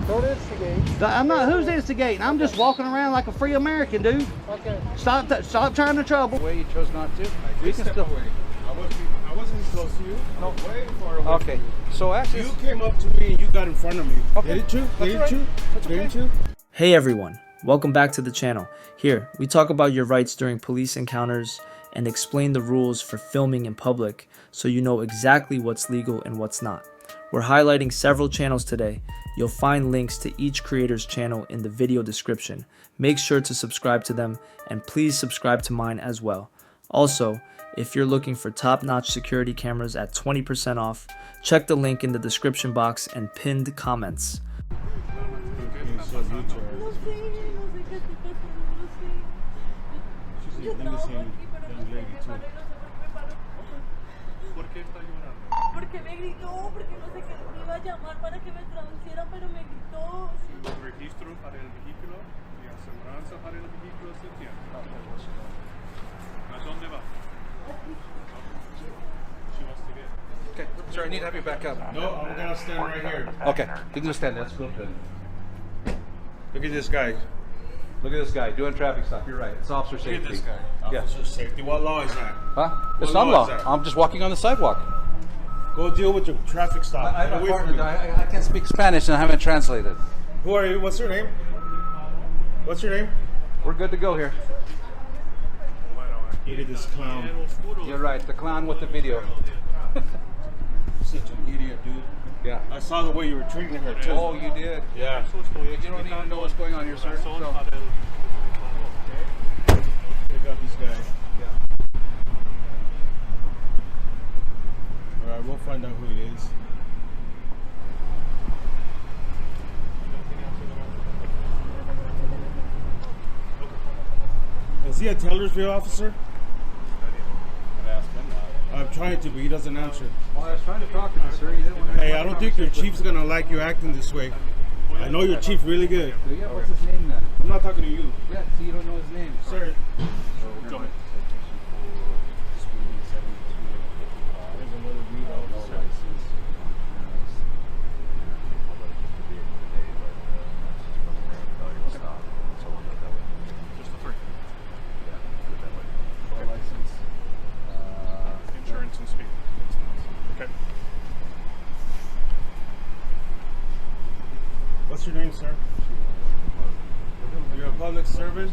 Don't instigate. I'm not. Who's instigating? I'm just walking around like a free American, dude. Okay. Stop trying to trouble. Way you chose not to. We can still away. I wasn't close to you. No, way far away. Okay. So actually, you came up to me and you got in front of me. Okay. Didn't you? That's right. That's okay. Didn't you? Hey everyone, welcome back to the channel. Here, we talk about your rights during police encounters and explain the rules for filming in public so you know exactly what's legal and what's not. We're highlighting several channels today. You'll find links to each creator's channel in the video description. Make sure to subscribe to them and please subscribe to mine as well. Also, if you're looking for top-notch security cameras at 20% off, check the link in the description box and pinned comments. Porque me gritó, porque no sé qué, me iba a llamar para que me traducieran, pero me gritó. Registro para el vehículo y aseguranza para el vehículo se tiene. ¿A dónde va? okay. Sir, I need to have you back up. No, I'm gonna stand right here. Okay. You can just stand there. That's good. Look at this guy. Look at this guy doing traffic stop. You're right. It's officer safety. Look at this guy. Yeah. Officer safety. What law is that? Huh? It's What not law law. is that? I'm just walking on the sidewalk. Go deal with your traffic stop. I Get away from me. I can't speak Spanish and I haven't translated. Who are you? What's your name? What's your name? We're good to go here. Look at this clown. You're right. The clown with the video. Such an idiot, dude. Yeah. I saw the way you were treating her too. Oh, you did? Yeah. You don't even know what's going on here, sir. So, Pick up this guy. yeah. Alright, we'll find out who he is. Is he a Taylorsville officer? I'm trying to, but he doesn't answer. Well, I was trying to talk to you, sir. You didn't want to. Hey, I don't think your chief's gonna like you acting this way. I know your chief really good. Yeah, what's his name then? I'm not talking to you. Yeah, see, you don't know his name. Sir. Insurance and speed. Okay. What's your name, sir? You're a public servant?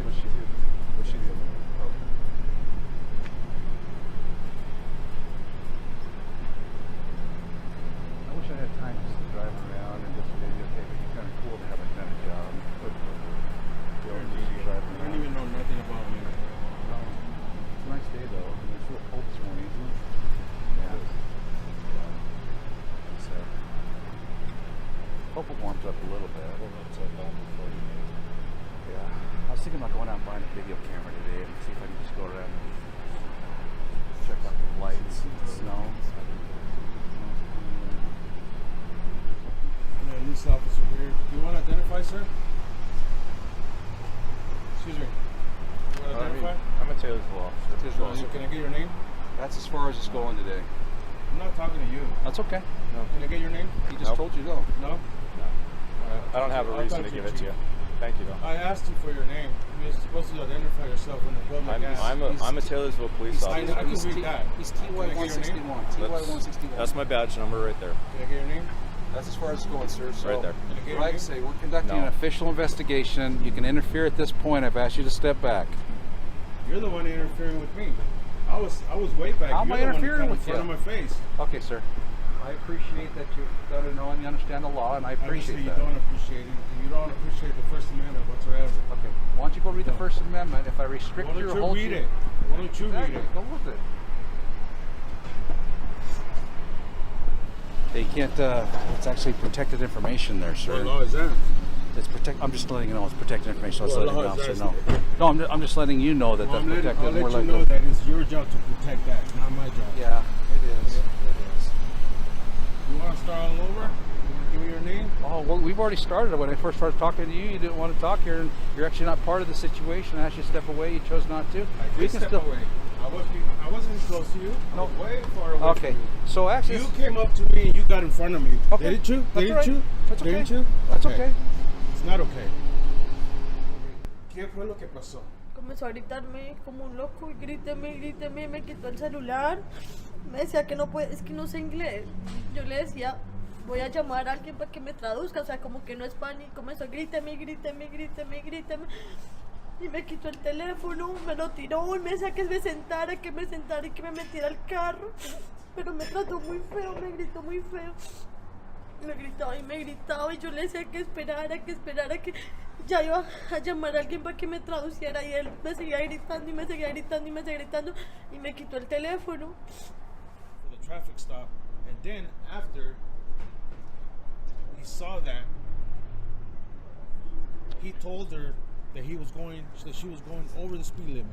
I wish I had time just to drive around and just videotape it. It's kind of cool to have that kind of job. You don't even know nothing about me. It's a nice day though. I mean, it's a little cold this morning, isn't it? Yeah. So, hope it warms up a little bit. Yeah. I was thinking about going out and buying a video camera today and see if I can just go around and check out the lights and the snow. This officer here. Do you want to identify, sir? Excuse me. You want to identify? I'm a Taylorsville officer. Can I get your name? That's as far as it's going today. I'm not talking to you. That's okay. Can I get your name? He just told you no. No? I don't have a I'll reason talk to give your it to chief. you. Thank you, though. I asked you for your name. You're supposed to identify yourself in the public. I'm a Taylorsville police I officer. can read that. He's Can I get your name? TY-161. TY-161. That's my badge number right there. Can I get your name? That's as far as it's going, sir. So, Right there. Can I get your like I name? say, we're conducting No. an official investigation. You can interfere at this point. I've asked you to step back. You're the one interfering with me. I was way back. How am You're I the one interfering kind of with you? in front of my face. Okay, sir. I appreciate that you've got to know and you understand the law, and I appreciate Obviously, that. you don't appreciate it. And you don't appreciate the First Amendment whatsoever. Okay. Why don't you go read the First Amendment? If I restrict Why you or don't you hold read you... it? Why don't you read Exactly. it? Go with it. They can't, it's actually protected information there, sir. What law is that? It's I'm just letting you know it's protected information. What So letting law you know, is so that? no. No, I'm just letting you know that Well, that's protected. I'll We're let you like know that it's your job to protect that, not my job. Yeah, it is. It is. You want to start all over? You want to give me your name? Oh, well, we've already started. When I first started talking to you, you didn't want to talk here, and you're actually not part of the situation. I asked you to step away. You chose not to. I did step away. I wasn't close to you. I No. was way far away. Okay. From you. So actually, You came up to me and you got in front of me. Okay. Didn't you? That's Didn't all right. you? That's okay. Didn't you? That's okay. It's not okay. ¿Qué fue lo que pasó? Comenzó a gritarme como un loco y gríteme, me quitó el celular. Me decía que no puede, es que no sé inglés. Yo le decía, voy a llamar a alguien para que me traduzca, o sea, como que no es pan, y comenzó a gríteme. Y me quitó el teléfono, me lo tiró y me decía que me sentara y que me metiera al carro. Pero me trató muy feo, me gritó muy feo. Me gritaba y yo le decía que esperara, que ya iba a llamar a alguien para que me traduciera, y él me seguía gritando y me seguía gritando y me quitó el teléfono. For the traffic stop, and then after he saw that, he told her that she was going over the speed limit.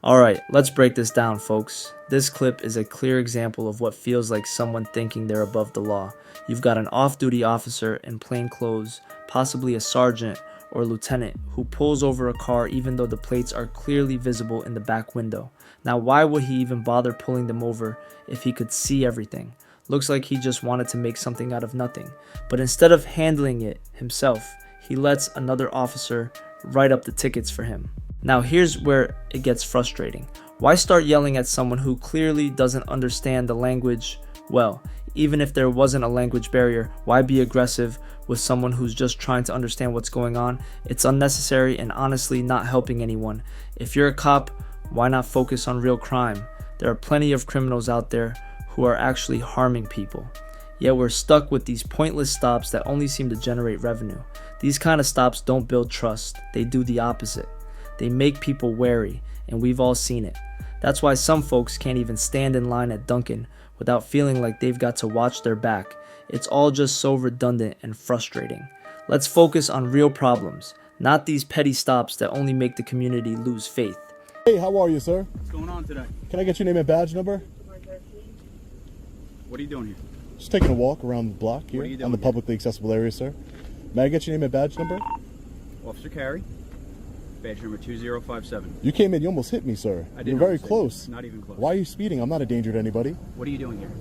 Alright, let's break this down, folks. This clip is a clear example of what feels like someone thinking they're above the law. You've got an off-duty officer in plain clothes, possibly a sergeant or lieutenant, who pulls over a car even though the plates are clearly visible in the back window. Now, why would he even bother pulling them over if he could see everything? Looks like he just wanted to make something out of nothing. But instead of handling it himself, he lets another officer write up the tickets for him. Now here's where it gets frustrating. Why start yelling at someone who clearly doesn't understand the language well? Even if there wasn't a language barrier, why be aggressive with someone who's just trying to understand what's going on? It's unnecessary and honestly not helping anyone. If you're a cop, why not focus on real crime? There are plenty of criminals out there who are actually harming people. Yet we're stuck with these pointless stops that only seem to generate revenue. These kind of stops don't build trust, they do the opposite. They make people wary, and we've all seen it. That's why some folks can't even stand in line at Dunkin' without feeling like they've got to watch their back. It's all just so redundant and frustrating. Let's focus on real problems, not these petty stops that only make the community lose faith. Hey, how are you, sir? What's going on today? Can I get your name and badge number? What are you doing here? Just taking a walk around the block here What are you doing on the here? publicly accessible area, sir. May I get your name and badge number? Officer Carey, badge number 2057. You came in, you almost hit me, sir. I did You're not very say- close. Not even close. Why are you speeding? I'm not a danger to anybody. What are you doing here?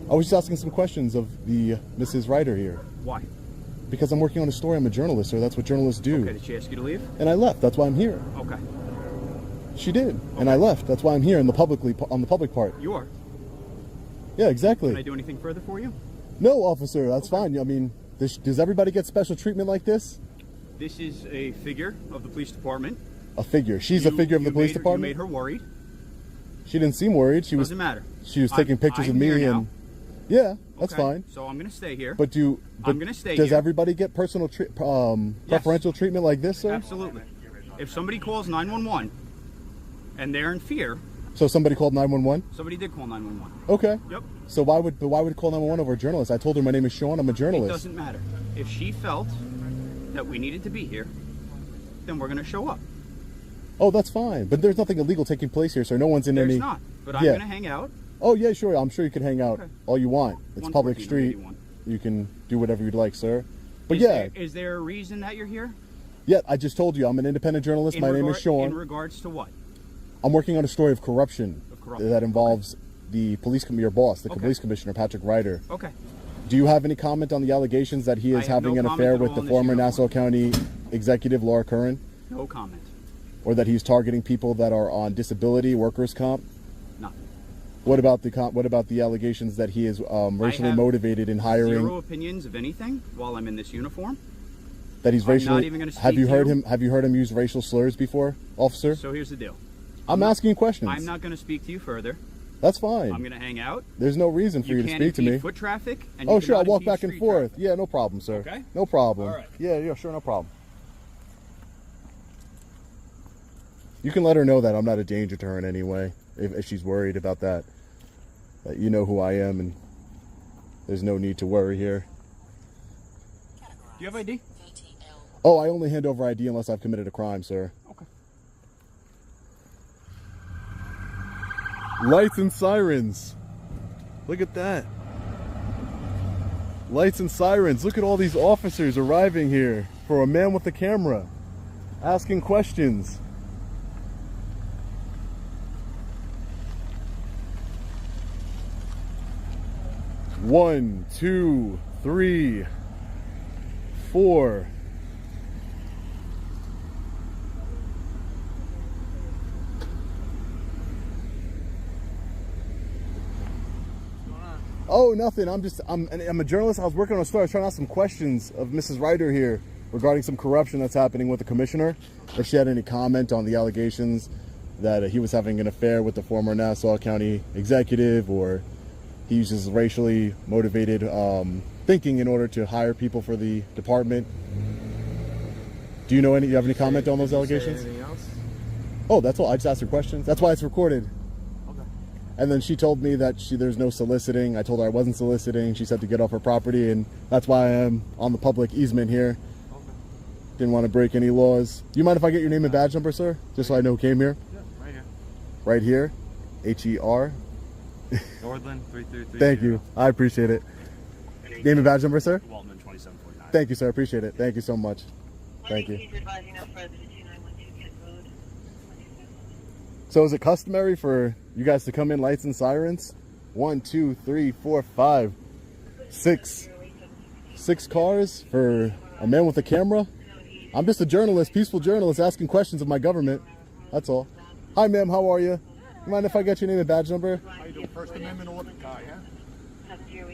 I was just asking some questions of the Mrs. Ryder here. Why? Because I'm working on a story. I'm a journalist, sir. That's what journalists do. Okay, did she ask you to leave? And I left. That's why I'm here. Okay. She did. And I left. That's why I'm here on the public part. You are. Yeah, exactly. Can I do anything further for you? No, officer. That's fine. I mean, does everybody get special treatment like this? This is a figure of the police department. A figure. She's a figure of the police You department? made her worried. She didn't seem worried. She was Doesn't matter. She was taking pictures I'm of me here and now. yeah, that's Okay, fine. So I'm going to stay here. But I'm gonna stay does here. everybody get personal preferential treatment like this, sir? Absolutely. If somebody calls 911 and they're in fear, So somebody called 911? somebody did call 911. Okay. Yep. So why would call 911 over a journalist? I told her my name is Sean. I'm a It journalist. doesn't matter. If she felt that we needed to be here, then we're going to show up. Oh, that's fine. But there's nothing illegal taking place here, sir. No one's in There's any. not. But I'm Yeah. going to hang out. Oh yeah, sure. I'm sure you can hang out Okay. all you want. It's public 114, street. 181. You can do whatever you'd like, sir. But Is yeah, there- is there a reason that you're here? yeah. I just told you I'm an independent journalist. My name is In Sean. regards to what? I'm working on a story of corruption, that involves the your boss, the Okay. police commissioner, Patrick Ryder. Okay. Do you have any comment on the allegations that he I is have having no an comment affair at with all the on this former issue. Nassau County executive, Laura Curran, No comment. or that he's targeting people that are on disability, workers' comp? None. What about the allegations that he is racially have motivated in hiring? Zero opinions of anything while I'm in this uniform. That he's I'm not racially. even gonna Have speak you to heard you. him? Have you heard him use racial slurs before, officer? So here's the deal. I'm asking you questions. I'm not going to speak to you further. That's fine. I'm going to hang out. There's no reason for you to can't speak to impede me. foot traffic. And Oh, you sure. I'll cannot walk impede back and street forth. traffic. Yeah, no problem, sir. Okay. No problem. All right. Yeah, sure, no problem. You can let her know that I'm not a danger to her in any way, if she's worried about that. That you know who I am, and there's no need to worry here. Do you have ID? Oh, I only hand over ID unless I've committed a crime, sir. Okay. Lights and sirens. Look at that. Lights and sirens. Look at all these officers arriving here for a man with a camera, asking questions. One, two, three, four. Oh, nothing. I'm a journalist. I was working on a story. I was trying to ask some questions of Mrs. Ryder here regarding some corruption that's happening with the commissioner. If she had any comment on the allegations that he was having an affair with the former Nassau County executive, or he uses racially motivated thinking in order to hire people for the department. Do you know you have any comment on those allegations? Anything else? Oh, that's all. I just asked her questions. That's why it's recorded. And then she told me that there's no soliciting. I told her I wasn't soliciting. She said to get off her property, and that's why I am on the public easement here. Okay. Didn't want to break any laws. Do you mind if I get your name and badge number, sir? Just so I know who came here. Yeah, right here. Right here. H-E-R. Northland 3330. Thank you. I appreciate it. Name and badge number, sir? Waltman 2749. Thank you, sir. I appreciate it. Thank you so much. Thank you. So is it customary for you guys to come in lights and sirens? 1, 2, 3, 4, 5, 6 cars for a man with a camera? I'm just a journalist, peaceful journalist, asking questions of my government. That's all. Hi, ma'am. How are you? You mind if I get your name and badge number? I do First Amendment order, guy,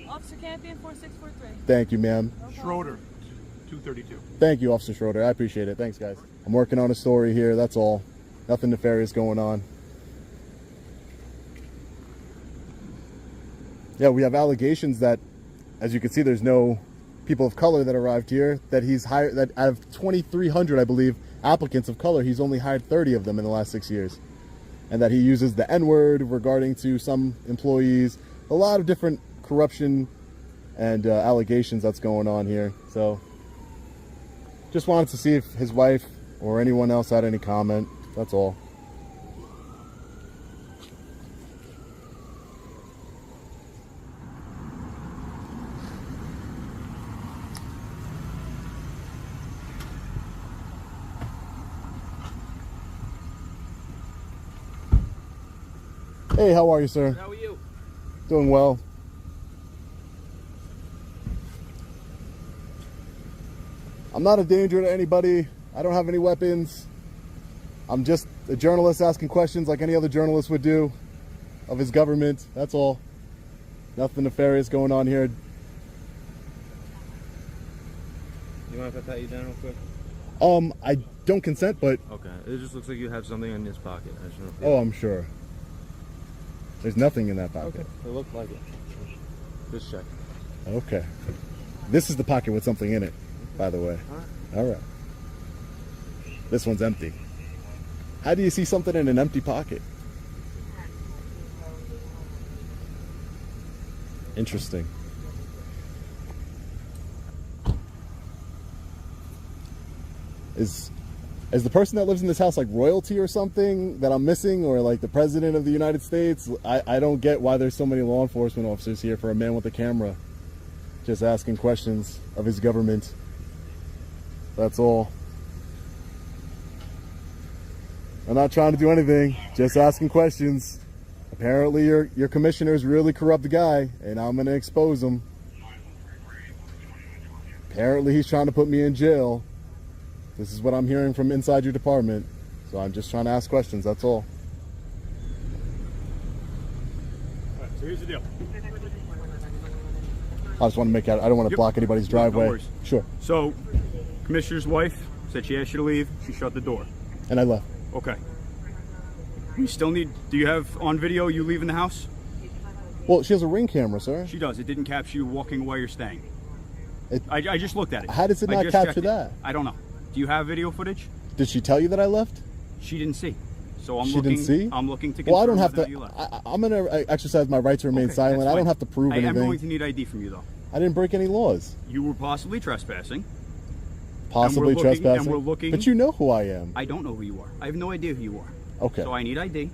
Officer Campion 4643. Thank you, ma'am. Schroeder, 232. Thank you, Officer Schroeder. I appreciate it. Thanks, guys. I'm working on a story here. That's all. Nothing nefarious going on. Yeah, we have allegations that, as you can see, there's no people of color that arrived here, that he's hired, that out of 2,300, I believe, applicants of color, he's only hired 30 of them in the last 6 years. And that he uses the N-word regarding to some employees. A lot of different corruption and allegations that's going on here. So, just wanted to see if his wife or anyone else had any comment. That's all. Hey, how are you, sir? How are you? Doing well. I'm not a danger to anybody. I don't have any weapons. I'm just a journalist asking questions like any other journalist would do of his government. That's all. Nothing nefarious going on here. You mind if I pat you down real quick? I don't consent, but... Okay. It just looks like you have something in this pocket. I just don't know if Oh, I'm sure. There's nothing in that pocket. Okay. It looked like it. Just check. Okay. This is the pocket with something in it, by the way. All right. This one's empty. How do you see something in an empty pocket? Interesting. Is the person that lives in this house like royalty or something that I'm missing, or like the president of the United States? I don't get why there's so many law enforcement officers here for a man with a camera just asking questions of his government. That's all. I'm not trying to do anything, just asking questions. Apparently your commissioner's really corrupt guy, and I'm gonna expose him. Apparently he's trying to put me in jail. This is what I'm hearing from inside your department. So I'm just trying to ask questions, that's all. All right, so here's the deal. I just want to make out, I don't want to block anybody's driveway. No worries. Sure. So, Commissioner's wife said she asked you to leave. She shut the door. And I left. Okay. We still need, do you have on video you leaving the house? Well, she has a Ring camera, sir. She does. It didn't capture you walking away or staying. I just looked at it. How does it I not just capture checked it. that? I don't know. Do you have video footage? Did she tell you that I left? She didn't see. So I'm She looking. didn't see? I'm looking to confirm Well, I don't have whether to. you left. I'm going to exercise my right to remain Okay, silent. that's I don't fine. have to prove I am anything. going to need ID from you, though. I didn't break any laws. You were possibly trespassing. Possibly trespassing. And we're looking. But you know who I am. I don't know who you are. I have no idea who you are. Okay. So I need ID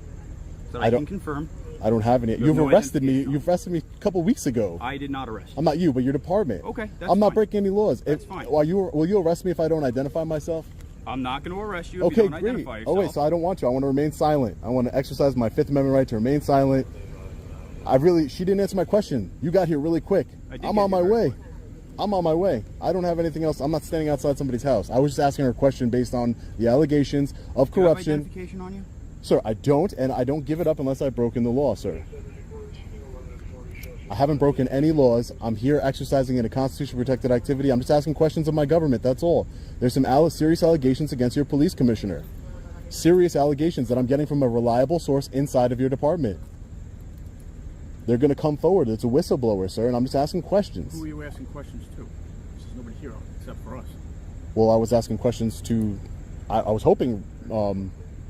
so that I I don't- can confirm I don't have any. You have You've no arrested me. identification. You've arrested me a couple weeks ago. I did not arrest you. I'm not you, but your department. Okay, that's I'm not fine. breaking any laws. That's fine. Will you arrest me if I don't identify myself? I'm not going to arrest you if Okay, you don't great. identify yourself. Oh wait, so I don't want to. I want to remain silent. I want to exercise my Fifth Amendment right to remain silent. She didn't answer my question. You got here really quick. I'm on my way. I'm on my way. I don't have anything else. I'm not standing outside somebody's house. I was just asking her a question based on the allegations of corruption. Do you have identification on you? Sir, I don't, and I don't give it up unless I've broken the law, sir. I haven't broken any laws. I'm here exercising in a constitution-protected activity. I'm just asking questions of my government, that's all. There's some serious allegations against your police commissioner. Serious allegations that I'm getting from a reliable source inside of your department. They're going to come forward. It's a whistleblower, sir, and I'm just asking questions. Who are you asking questions to? There's nobody here except for us. Well, I was asking questions to... I was hoping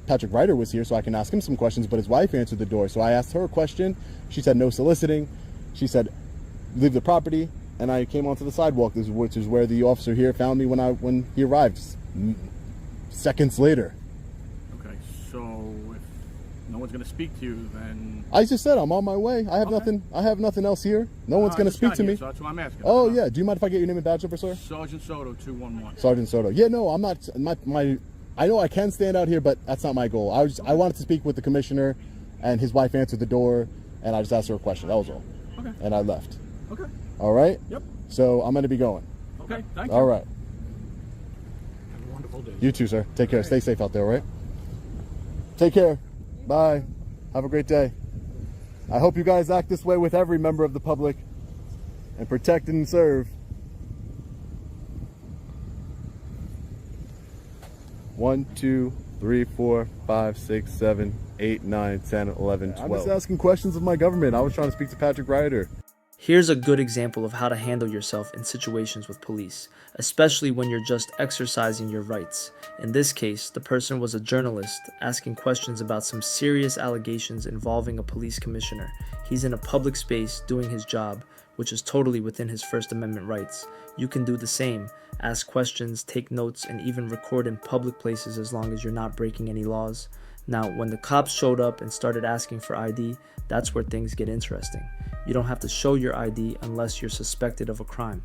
Patrick Ryder was here so I can ask him some questions, but his wife answered the door. So I asked her a question. She said no soliciting. She said, leave the property, and I came onto the sidewalk, which is where the officer here found me when he arrived, seconds later. Okay, so if no one's going to speak to you, then... I just said I'm on my way. I have nothing. I have nothing else here. No one's going to speak to me. So that's what I'm asking. Oh yeah. Do you mind if I get your name and badge number, sir? Sergeant Soto, 211. Sergeant Soto. Yeah, no, I'm not. I know I can stand out here, but that's not my goal. I wanted to speak with the commissioner, and his wife answered the door, and I just asked her a question. That was all. Okay. And I left. Okay. All right? Yep. So I'm going to be going. Okay, thank you. All right. Have a wonderful day. You too, sir. Take care. Stay safe out there, all right? Take care. Bye. Have a great day. I hope you guys act this way with every member of the public and protect and serve. 1, 2, 3, 4, 5, 6, 7, 8, 9, 10, 11, 12. I'm just asking questions of my government. I was trying to speak to Patrick Ryder. Here's a good example of how to handle yourself in situations with police, especially when you're just exercising your rights. In this case, the person was a journalist asking questions about some serious allegations involving a police commissioner. He's in a public space doing his job, which is totally within his First Amendment rights. You can do the same, ask questions, take notes, and even record in public places as long as you're not breaking any laws. Now, when the cops showed up and started asking for ID, that's where things get interesting. You don't have to show your ID unless you're suspected of a crime.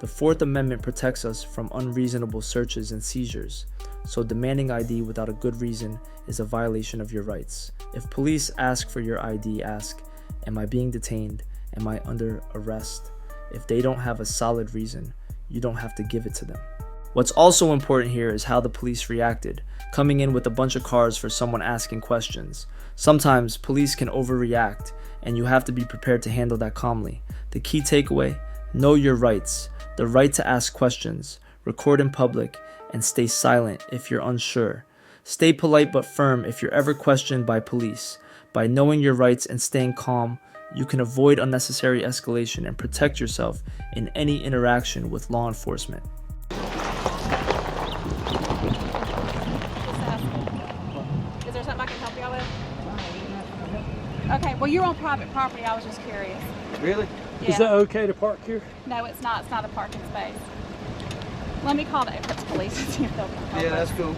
The Fourth Amendment protects us from unreasonable searches and seizures, so demanding ID without a good reason is a violation of your rights. If police ask for your ID, ask, am I being detained? Am I under arrest? If they don't have a solid reason, you don't have to give it to them. What's also important here is how the police reacted, coming in with a bunch of cars for someone asking questions. Sometimes police can overreact, and you have to be prepared to handle that calmly. The key takeaway: know your rights, the right to ask questions, record in public, and stay silent if you're unsure. Stay polite but firm if you're ever questioned by police. By knowing your rights and staying calm, you can avoid unnecessary escalation and protect yourself in any interaction with law enforcement. Is there something I can help you with? Okay, well, you're on private property. I was just curious. Really? Yeah. Is that okay to park here? No, it's not. It's not a parking space. Let me call the Eclipse Police and see if they'll help Yeah, us. that's cool.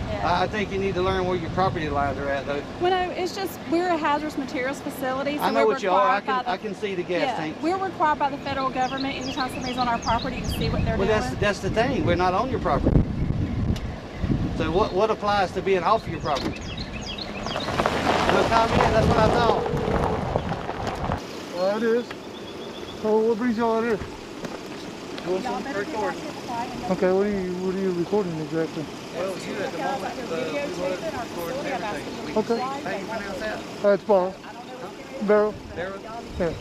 Yeah. I think you need to learn where your property lines are at, though. Well, no, it's just we're a hazardous materials facility. So I know we're what you are. required by I can see the gas tanks. We're required by the federal government anytime somebody's on our property to see what they're Well, doing. that's the thing. We're not on your property. So what applies to being off your property? No comment? That's what I thought. Well, it is. So what brings y'all out here? Doing some recording. Okay, what are you recording exactly? Well, you at the moment, we was recording everything. Okay. How you pronounce that? It's Barrow. Barrow. Barrow? Yeah.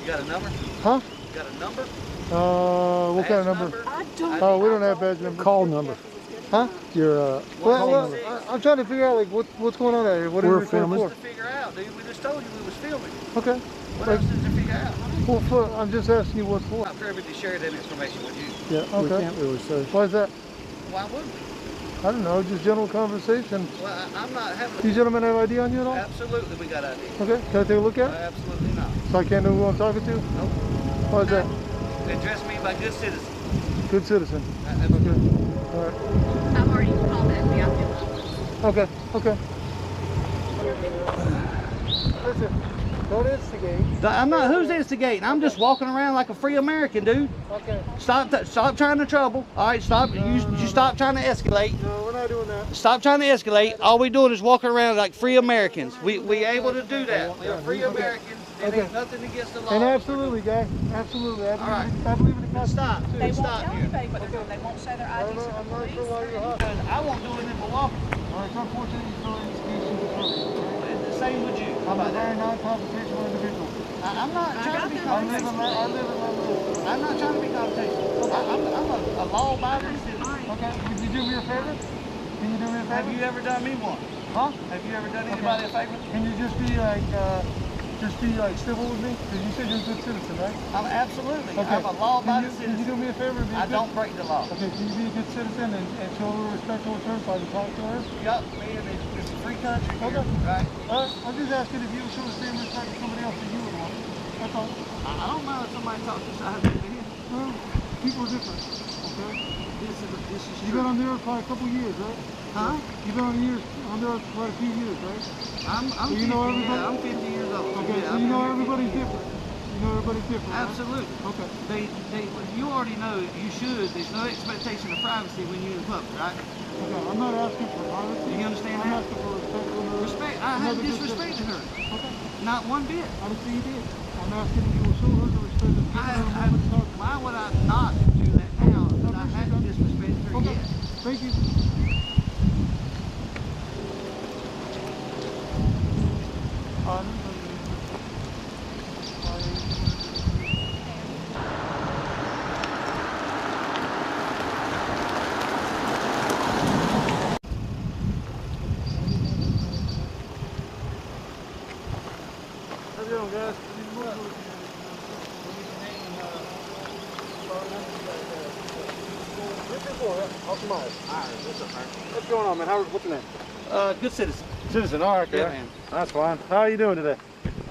You got a number? Huh? You got a number? What kind of number? Oh, we don't have badge number. Call number. Huh? Your Well, I'm trying to figure out like what's going on out here. What are we filming What's to figure out, dude? We just told you we was filming. Okay. What else did you figure out? Well, I'm just asking you what's for. I'm sure everybody shared that information with you. Yeah. Okay. We can't really say. Why is that? Why wouldn't we? I don't know. Just general conversation. Well, I'm not having. You gentlemen have ID on you at all? Absolutely, we got ID. Okay. Can I take a look at it? Absolutely not. So I can't know who I'm talking to? Nope. Why is that? Address me by good citizen. Good citizen. Absolutely. Okay. All right. I've already called the FBI. Okay. Okay. Listen. Don't instigate. I'm not. Who's instigating? I'm just walking around like a free American, dude. Okay. Stop trying to trouble. All right, stop. You stop trying to escalate. No, we're not doing that. Stop trying to escalate. All we doing is walking around like free Americans. We able to do that. We are free Americans. There ain't nothing against the law. And absolutely, guy. Absolutely. All right. I believe in the Constitution. Stop. They won't Stop tell here. anybody what they're doing. They won't show their IDs to the I'm not police. sure why you're hot. I won't do it in Milwaukee. All right, it's unfortunate you feel instigation determined. The same with you. How I'm a about very that? non-confrontational individual. I'm not trying to be I live in my rules. I'm not trying to be confrontational. I'm a law-abiding citizen. Okay, would you do me a favor? Can you do me a favor? Have you ever done me one? Huh? Have you ever done anybody a favor? Can you just be like civil with me? Because you said you're a good citizen, right? Absolutely. Okay. I'm a law-abiding Can you citizen. do me a favor? And be I don't break the law. Okay, can you be a good citizen and show her respect towards her so I can talk to her? Yup, man, it's a free country here, Okay. right? I'm just asking if you would show the same respect to somebody else that you would want. That's all. I don't mind if somebody talks inside of me. Well, people are different, okay? This is You've been on there for a couple years, right? Huh? You've been on there for quite a few years, right? I'm So you know 50, everybody? yeah, I'm 50 years old. Okay, Yeah, so you know everybody's different. You know everybody's different, right? Absolutely. Okay. You already know you should. There's no expectation of privacy when you're in public, right? Okay, I'm not asking for privacy. Do you understand I'm that? asking for respect from her. Respect. I haven't disrespected her. Okay. Not one bit. I didn't see you did. I'm asking if you will show her the respect of giving her a moment to talk. Why would I not do that now if I hadn't disrespected her Okay. yet? Thank you. How's it going, guys? What's going on, man? What's your name? Good citizen. Citizen, all right, Yeah, okay. man. That's fine. How are you doing today?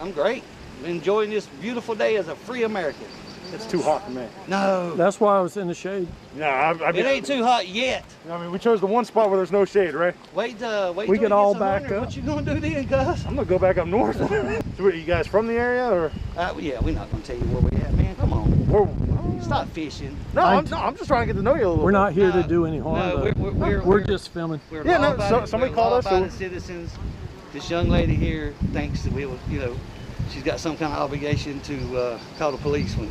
I'm great. Enjoying this beautiful day as a free American. It's too hot for me. No. That's why I was in the shade. Yeah, It ain't too hot yet. I mean, we chose the one spot where there's no shade, right? Wait We till could it gets all 100. back up. What you gonna do then, cuz? I'm gonna go back up north. So, what, are you guys from the area, or? Yeah, we're not gonna tell you where we at, man. Come on. Stop fishing. No, I'm just trying to get to know you a little bit. We're not here to do any harm. No, though. we're just filming. We're Yeah, no, law-abiding- somebody we're called us, so- law-abiding citizens. This young lady here thinks that we will, she's got some kind of obligation to call the police when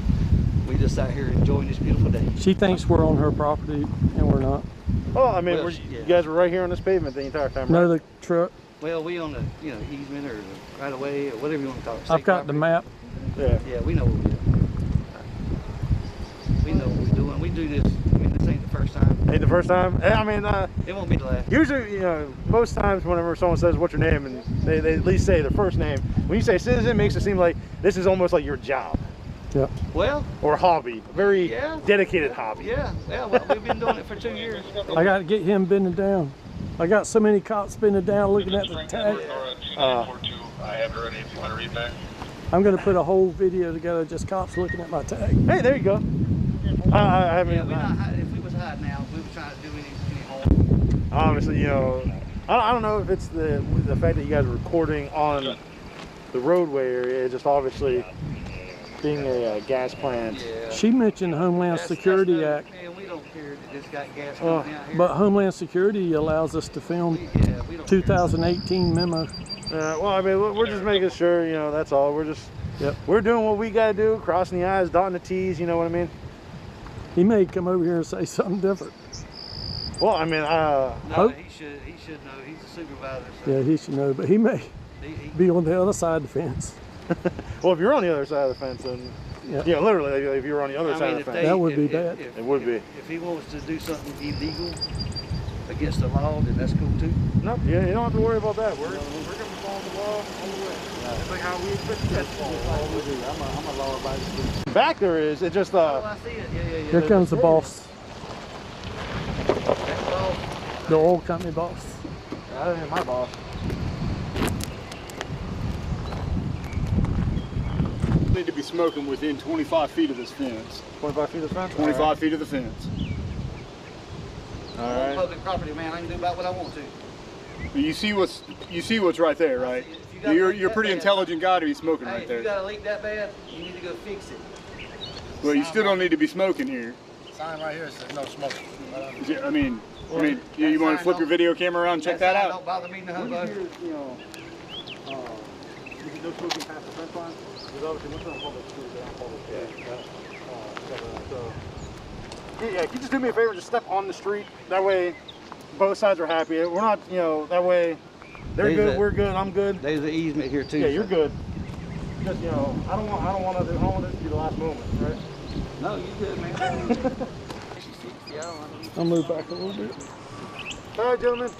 we just out here enjoying this beautiful day. She thinks we're on her property and we're not. Oh, I mean, Well, you guys were right here on this pavement the entire time, right? No, the truck. Well, we on the easement or the right of way or whatever you want to call it. I've got the map. Yeah. Yeah, we know what we're doing. We know what we're doing. We do this. I mean, this ain't the first time. Ain't the first time? I mean, it won't be the last. Usually, most times whenever someone says, what's your name, and they at least say their first name, when you say citizen, it makes it seem like this is almost like your job. Yeah. Well. Or hobby. Very dedicated hobby. Yeah, well, we've been doing it for 2 years. I got to get him bending down. I got so many cops bending down looking at the tag. I have it ready if you want to read back. I'm going to put a whole video together just cops looking at my tag. Hey, there you go. I mean, If we was hiding out, we were trying to do any harm. obviously, I don't know if it's the fact that you guys are recording on the roadway area, just obviously being a gas plant. She mentioned Homeland Security Act. Man, we don't care that this got gas coming out here. But Homeland Security allows us to film 2018 memo. Well, I mean, we're just making sure, that's all. We're doing what we got to do, crossing the I's, dotting the T's, you know what I mean? He may come over here and say something different. Well, I mean, no, he should know. He's a supervisor. So. Yeah, he should know, but he may be on the other side of the fence. Well, if you're on the other side of the fence, then literally, if you were on the other side of the fence, that would be bad. It would be. If he wants to do something illegal against the law, then that's cool too. No, you don't have to worry about that. We're going to follow the law all the way. It's like how we expect you guys to follow the law. I'm a law-abiding citizen. Back there is, it just I see it. Yeah. Here comes the boss. The oil company boss. That ain't my boss. Need to be smoking within 25 feet of this fence. 25 feet of the fence? 25 feet of the fence. I'm on public property, man. I can do about what I want to. You see what's right there, right? You're a pretty intelligent guy to be smoking right If there. you got a leak that bad, you need to go fix it. Well, you still don't need to be smoking here. Sign right here says no smoking. I mean, you want to flip your video camera around and check that out? Don't bother me no more. You know, no smoking past the fence line. Because obviously, we're on public street, they're on public street. Yeah, can you just do me a favor, just step on the street. That way, both sides are happy. We're not, you know, that way they're good, we're good, I'm good. There's an easement here too. Yeah, you're good. Because you know, I don't want this to be the last moment, right? No, you good, man. I'll move back a little bit. All right, gentlemen.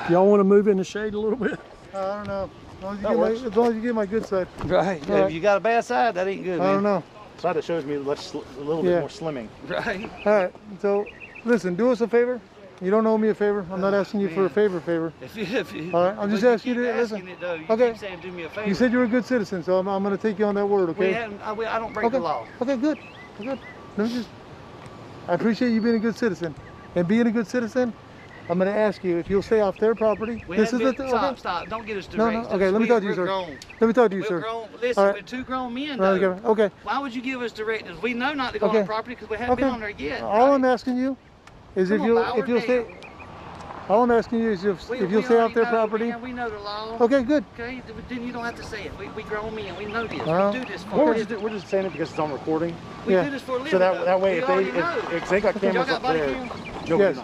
Y'all want to move in the shade a little bit? I don't know. As long as you get my good side. Right. If you got a bad side, that ain't good, man. I don't know. Side that shows me a little bit more slimming. Right. All right. So, listen, do us a favor. You don't owe me a favor. I'm not asking you for a favor. If you, all right. I'm just asking you to listen. It, though, you okay. keep saying do me a favor. You said you're a good citizen, so I'm going to take you on that word. Okay. I don't break the law. Okay. Good. Good. Let me just. I appreciate you being a good citizen, and being a good citizen. I'm going to ask you if you'll stay off their property. Stop. Don't get us direct. No. Okay, let me talk to you, sir. Let me talk to you, sir. Listen, we're two grown men, though. Okay. Why would you give us directives? We know not to go on the property because we haven't been on there yet. All I'm asking you is if you'll stay. All I'm asking you is if you'll stay off their property. Man, we know the law. Okay, good. Okay, then you don't have to say it. We grown men. We know this. We do this for We're just saying it because it's on recording. We do this for a living. So that way, if they got cameras up there. Yes.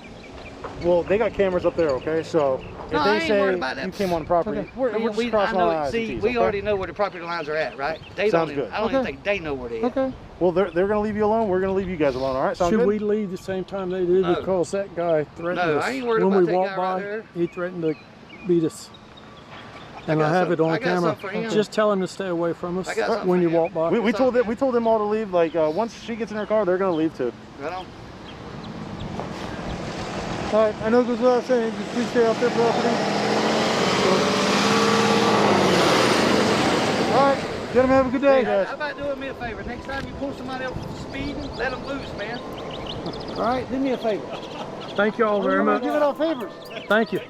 Well, they got cameras up there, okay? So if they say you came on the property, we're just crossing our eyes. We already know where the property lines are at, right? Sounds good. I don't even think they know where they are. Okay. Well, they're going to leave you alone. We're going to leave you guys alone, all right? Sounds good? Should we leave the same time they do? Because that guy threatened us. I ain't worried when about we that walked guy by, right there. he threatened to beat us. And I have it on camera. Just tell him to stay away from us when you walk by. We told them all to leave. Like once she gets in her car, they're going to leave too. Right on. All right, I know it goes without saying, just please stay off their property. All right, gentlemen, have a good day. Hey, how about doing me a favor? Next time you pull somebody else speeding, let them loose, man. All right, do me a favor. Thank you all very much. We're giving out favors. Thank you.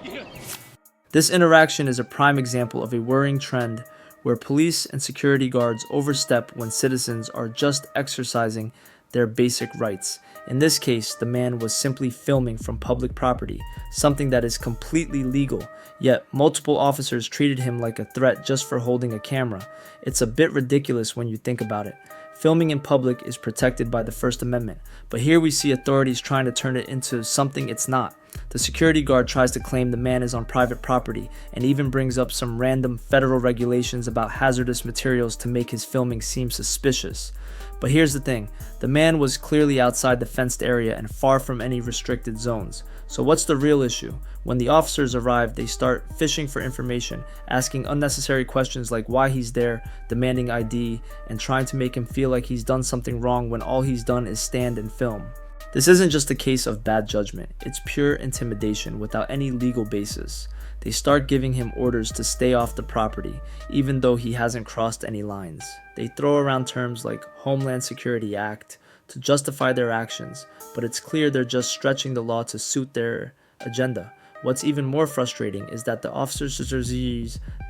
This interaction is a prime example of a worrying trend where police and security guards overstep when citizens are just exercising their basic rights. In this case, the man was simply filming from public property, something that is completely legal, yet multiple officers treated him like a threat just for holding a camera. It's a bit ridiculous when you think about it. Filming in public is protected by the First Amendment, but here we see authorities trying to turn it into something it's not. The security guard tries to claim the man is on private property and even brings up some random federal regulations about hazardous materials to make his filming seem suspicious. But here's the thing, the man was clearly outside the fenced area and far from any restricted zones. So what's the real issue? When the officers arrive, they start fishing for information, asking unnecessary questions like why he's there, demanding ID, and trying to make him feel like he's done something wrong when all he's done is stand and film. This isn't just a case of bad judgment, it's pure intimidation without any legal basis. They start giving him orders to stay off the property, even though he hasn't crossed any lines. They throw around terms like Homeland Security Act to justify their actions, but it's clear they're just stretching the law to suit their agenda. What's even more frustrating is that the officers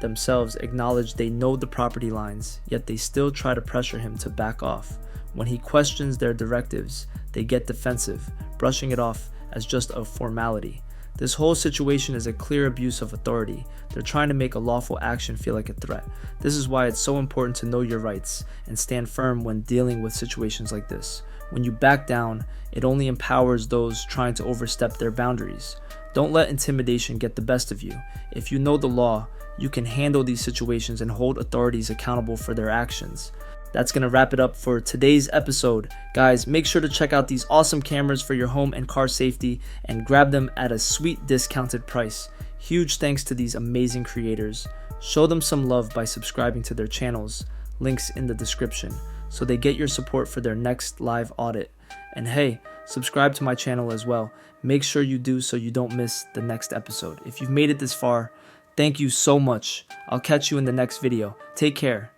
themselves acknowledge they know the property lines, yet they still try to pressure him to back off. When he questions their directives, they get defensive, brushing it off as just a formality. This whole situation is a clear abuse of authority. They're trying to make a lawful action feel like a threat. This is why it's so important to know your rights and stand firm when dealing with situations like this. When you back down, it only empowers those trying to overstep their boundaries. Don't let intimidation get the best of you. If you know the law, you can handle these situations and hold authorities accountable for their actions. That's going to wrap it up for today's episode. Guys, make sure to check out these awesome cameras for your home and car safety and grab them at a sweet discounted price. Huge thanks to these amazing creators. Show them some love by subscribing to their channels, links in the description, so they get your support for their next live audit. And hey, subscribe to my channel as well. Make sure you do so you don't miss the next episode. If you've made it this far, thank you so much. I'll catch you in the next video. Take care.